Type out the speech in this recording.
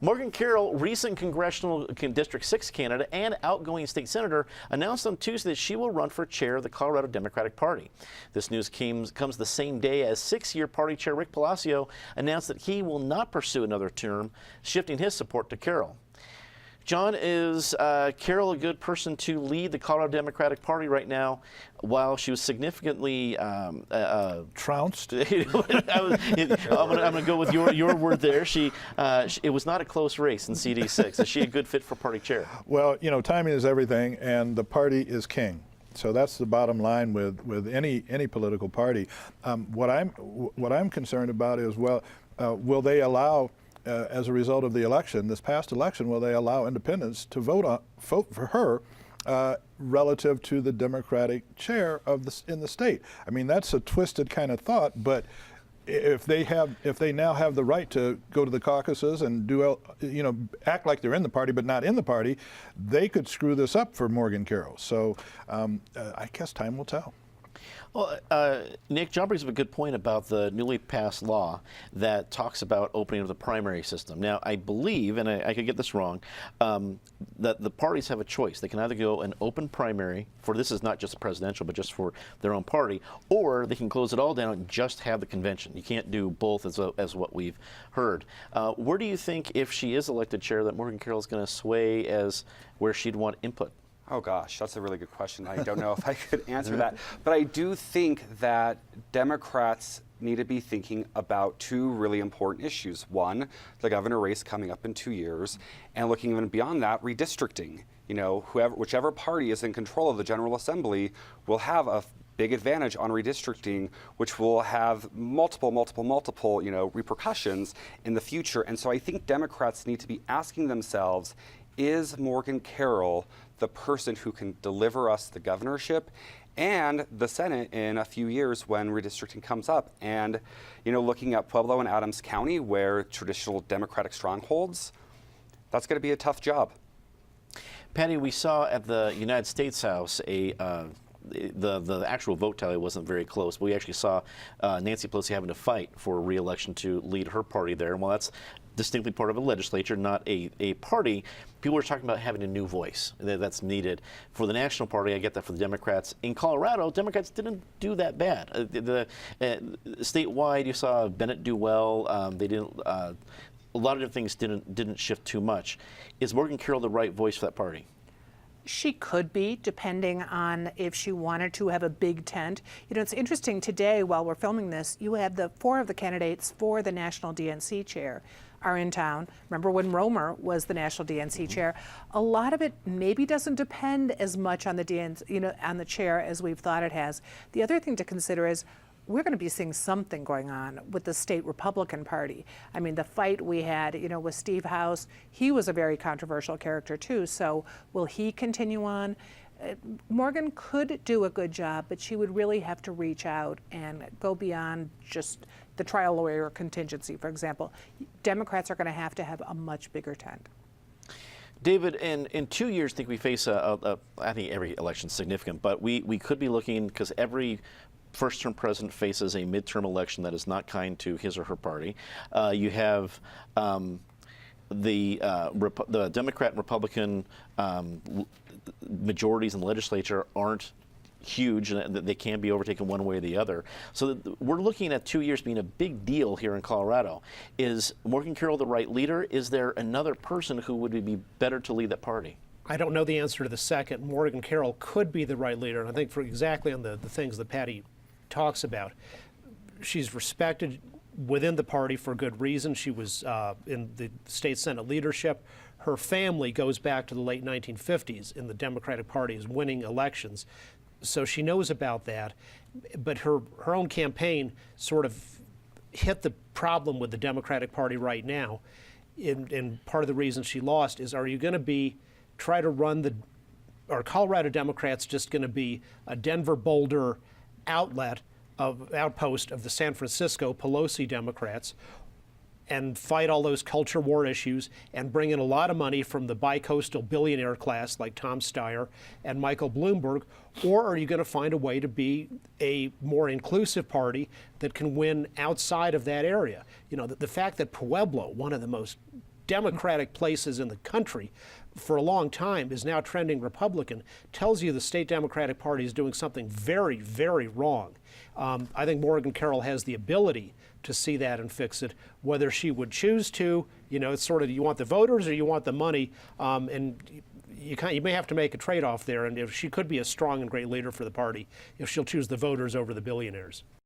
Morgan Carroll, recent congressional District 6 candidate and outgoing state senator, announced on Tuesday that she will run for chair of the Colorado Democratic Party. This news comes the same day as six-year party chair Rick Polacio announced that he will not pursue another term, shifting his support to Carroll. John, is Carroll a good person to lead the Colorado Democratic Party right now, while she was significantly trounced? I'm going to go with your word there. It was not a close race in CD6. Is she a good fit for party chair? Well, you know, timing is everything, and the party is king. So that's the bottom line with any political party. What I'm concerned about is, well, will they allow, as a result of the election, this past election, will they allow independents to vote for her relative to the Democratic chair in the state? I mean, that's a twisted kind of thought, but if they now have the right to go to the caucuses and act like they're in the party but not in the party, they could screw this up for Morgan Carroll. So I guess time will tell. Well, Nick, John brings up a good point about the newly passed law that talks about opening of the primary system. Now, I believe, and I could get this wrong, that the parties have a choice. They can either go an open primary, for this is not just a presidential, but just for their own party, or they can close it all down and just have the convention. You can't do both, as what we've heard. Where do you think, if she is elected chair, that Morgan Carroll is going to sway as where she'd want input? Oh gosh, that's a really good question. I don't know if I could answer that. But I do think that Democrats need to be thinking about two really important issues. One, the governor race coming up in 2 years, and looking even beyond that, redistricting. You know, whichever party is in control of the General Assembly will have a big advantage on redistricting, which will have multiple, repercussions in the future. And so I think Democrats need to be asking themselves, is Morgan Carroll the person who can deliver us the governorship and the Senate in a few years when redistricting comes up? And, looking at Pueblo and Adams County, where traditional Democratic strongholds, that's going to be a tough job. Patty, we saw at the United States House the actual vote tally wasn't very close, but we actually saw Nancy Pelosi having to fight for re-election to lead her party there. And while that's distinctly part of a legislature, not a party, people are talking about having a new voice that's needed. For the National Party, I get that. For the Democrats in Colorado, Democrats didn't do that bad. Statewide, you saw Bennett do well. They didn't. A lot of different things didn't shift too much. Is Morgan Carroll the right voice for that party? She could be, depending on if she wanted to have a big tent. It's interesting today, while we're filming this, you had four of the candidates for the National DNC chair are in town. Remember when Romer was the National DNC chair? A lot of it maybe doesn't depend as much on the on the chair as we've thought it has. The other thing to consider is we're going to be seeing something going on with the state Republican Party. I mean, the fight we had, with Steve House, he was a very controversial character too. So will he continue on? Morgan could do a good job, but she would really have to reach out and go beyond just the trial lawyer contingency, for example. Democrats are going to have a much bigger tent. David, in 2 years, I think we face I think every election is significant, but we could be looking, because every first-term president faces a midterm election that is not kind to his or her party. You have the Democrat and Republican majorities in the legislature aren't huge, and they can be overtaken one way or the other. So we're looking at 2 years being a big deal here in Colorado. Is Morgan Carroll the right leader? Is there another person who would be better to lead that party? I don't know the answer to the second. Morgan Carroll could be the right leader, and I think for exactly on the things that Patty talks about. She's respected within the party for good reason. She was in the state Senate leadership. Her family goes back to the late 1950s in the Democratic Party as winning elections. So she knows about that. But her own campaign sort of hit the problem with the Democratic Party right now. And part of the reason she lost is, are you going to try to run are Colorado Democrats just going to be a Denver, Boulder outpost of the San Francisco Pelosi Democrats and fight all those culture war issues and bring in a lot of money from the bi-coastal billionaire class like Tom Steyer and Michael Bloomberg? Or are you going to find a way to be a more inclusive party that can win outside of that area? The fact that Pueblo, one of the most Democratic places in the country for a long time is now trending Republican, tells you the state Democratic Party is doing something very, very wrong. I think Morgan Carroll has the ability to see that and fix it. Whether she would choose to, it's sort of, you want the voters or you want the money, and you may have to make a trade-off there. And if she could be a strong and great leader for the party, if she'll choose the voters over the billionaires.